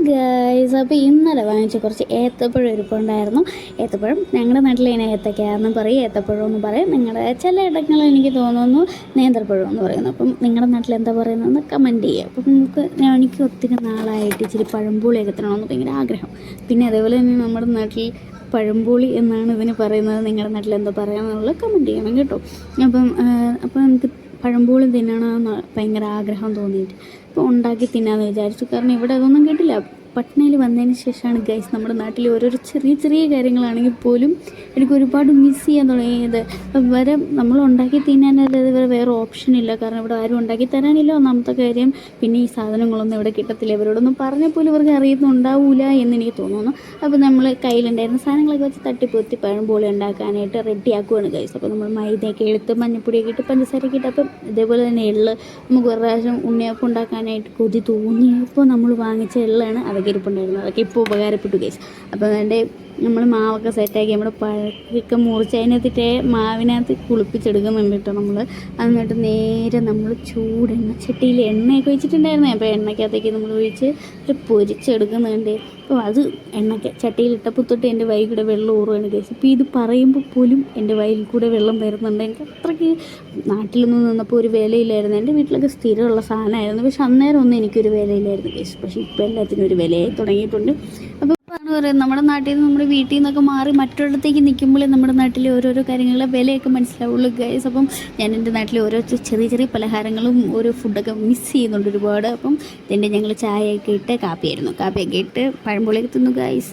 Guys, അപ്പോൾ ഇന്നലെ വാങ്ങിച്ച കുറച്ച് ഏത്തപ്പഴം ഇരിപ്പുണ്ടായിരുന്നു. ഏത്തപ്പഴം ഞങ്ങളുടെ നാട്ടിൽ ഇതിനെ ഏത്തക്കയാണെന്നും പറയും, ഏത്തപ്പഴം എന്ന് പറയും. നിങ്ങളുടെ ചില ഇടങ്ങളിൽ എനിക്ക് തോന്നുന്നു നേന്ത്രപ്പഴം എന്ന് പറയുന്നു. അപ്പം നിങ്ങളുടെ നാട്ടിൽ എന്താ പറയുന്നതെന്ന് കമൻറ്റ് ചെയ്യുക. അപ്പം എനിക്ക് ഒത്തിരി നാളായിട്ട് ഇച്ചിരി പഴംപൊളിയൊക്കെ തിന്നണമെന്ന് ഭയങ്കര ആഗ്രഹം. പിന്നെ അതേപോലെ തന്നെ നമ്മുടെ നാട്ടിൽ പഴംപൊളി എന്നാണ് ഇതിന് പറയുന്നത്. നിങ്ങളുടെ നാട്ടിൽ എന്താ പറയുക കമൻറ്റ് ചെയ്യണം കേട്ടോ. അപ്പം എനിക്ക് പഴംപൊളി തിന്നണമെന്ന് ഭയങ്കര ആഗ്രഹം തോന്നിയിട്ട് അപ്പോൾ ഉണ്ടാക്കി തിന്നാമെന്ന് വിചാരിച്ചു. കാരണം ഇവിടെ അതൊന്നും കിട്ടില്ല. പട്നയിൽ വന്നതിന് ശേഷമാണ് ഗൈസ് നമ്മുടെ നാട്ടിൽ ഓരോരോ ചെറിയ ചെറിയ കാര്യങ്ങളാണെങ്കിൽ പോലും എനിക്ക് ഒരുപാട് മിസ് ചെയ്യാൻ തുടങ്ങിയത്. വരെ നമ്മൾ ഉണ്ടാക്കി തിന്നാനല്ലാതെ വേറെ ഓപ്ഷനില്ല. കാരണം ഇവിടെ ആരും ഉണ്ടാക്കി തരാനില്ല, ഒന്നാമത്തെ കാര്യം. പിന്നെ ഈ സാധനങ്ങളൊന്നും ഇവിടെ കിട്ടത്തില്ല. ഇവരോടൊന്നും പറഞ്ഞാൽ പോലും ഇവർക്ക് അറിയുന്നുണ്ടാവില്ല എന്നെനിക്ക് തോന്നുന്നു. അപ്പോൾ നമ്മൾ കയ്യിലുണ്ടായിരുന്ന സാധനങ്ങളൊക്കെ വെച്ച് തട്ടിപ്പൊത്തി പഴംപൊളി ഉണ്ടാക്കാനായിട്ട് റെഡിയാക്കുവാണ് ഗൈസ്. അപ്പോൾ നമ്മൾ മൈദയൊക്കെ എടുത്ത് മഞ്ഞപ്പൊടിയൊക്കെ ഇട്ട് പഞ്ചസാരയൊക്കെ ഇട്ട്, അപ്പം ഇതേപോലെ തന്നെ എള്ള് നമുക്ക് ഒരു പ്രാവശ്യം ഉണ്ണിയപ്പം ഉണ്ടാക്കാനായിട്ട് കൊതി തോന്നിയപ്പോൾ നമ്മൾ വാങ്ങിച്ച എള്ളാണ് അതൊക്കെ ഇരിപ്പുണ്ടായിരുന്നു. അതൊക്കെ ഇപ്പോൾ ഉപകാരപ്പെട്ടു ഗൈസ്. അപ്പോൾ അതിൻ്റെ നമ്മൾ മാവൊക്കെ സെറ്റാക്കി നമ്മുടെ പഴക്കൊക്കെ മുറിച്ച് അതിനകത്തിട്ട് മാവിനകത്ത് കുളിപ്പിച്ചെടുക്കുന്നുണ്ട് കേട്ടോ നമ്മൾ. എന്നിട്ട് നേരെ നമ്മൾ ചൂടെണ്ണ ചട്ടിയിൽ എണ്ണയൊക്കെ വെച്ചിട്ടുണ്ടായിരുന്നേ. അപ്പോൾ എണ്ണയ്ക്കകത്തേക്ക് നമ്മൾ ഒഴിച്ച് പൊരിച്ചെടുക്കുന്നുണ്ട്. അപ്പോൾ അത് എണ്ണയ്ക്ക് ചട്ടിയിലിട്ടപ്പോൾ തൊട്ട് എൻ്റെ വയൽ കൂടെ വെള്ളം ഊറുകയാണ് ഗൈസ്. ഇപ്പോൾ ഇത് പറയുമ്പോൾ പോലും എൻ്റെ വയലിൽ കൂടെ വെള്ളം വരുന്നുണ്ട്. എനിക്ക് അത്രയ്ക്ക് നാട്ടിലൊന്നും നിന്നപ്പോൾ ഒരു വിലയില്ലായിരുന്നു. എൻ്റെ വീട്ടിലൊക്കെ സ്ഥിരമുള്ള സാധനമായിരുന്നു. പക്ഷെ അന്നേരം ഒന്നും എനിക്കൊരു വിലയില്ലായിരുന്നു ഗൈസ്. പക്ഷേ ഇപ്പോൾ എല്ലാത്തിനും ഒരു വിലയായി തുടങ്ങിയിട്ടുണ്ട്. അപ്പോൾ പറയുന്നത് നമ്മുടെ നാട്ടിൽ നിന്ന് നമ്മുടെ വീട്ടിൽ നിന്നൊക്കെ മാറി മറ്റൊരിടത്തേക്ക് നിൽക്കുമ്പോഴേ നമ്മുടെ നാട്ടിലെ ഓരോരോ കാര്യങ്ങളുടെ വിലയൊക്കെ മനസ്സിലാവുള്ളൂ ഗൈസ്. അപ്പം ഞാൻ എൻ്റെ നാട്ടിലെ ഓരോ ചെറിയ ചെറിയ പലഹാരങ്ങളും ഓരോ ഫുഡൊക്കെ മിസ് ചെയ്യുന്നുണ്ട് ഒരുപാട്. അപ്പം ഇതിൻ്റെ ഞങ്ങൾ ചായയൊക്കെ ഇട്ട് കാപ്പിയൊക്കെ ഇട്ട് പഴംപൊളിയൊക്കെ തിന്നു ഗൈസ്.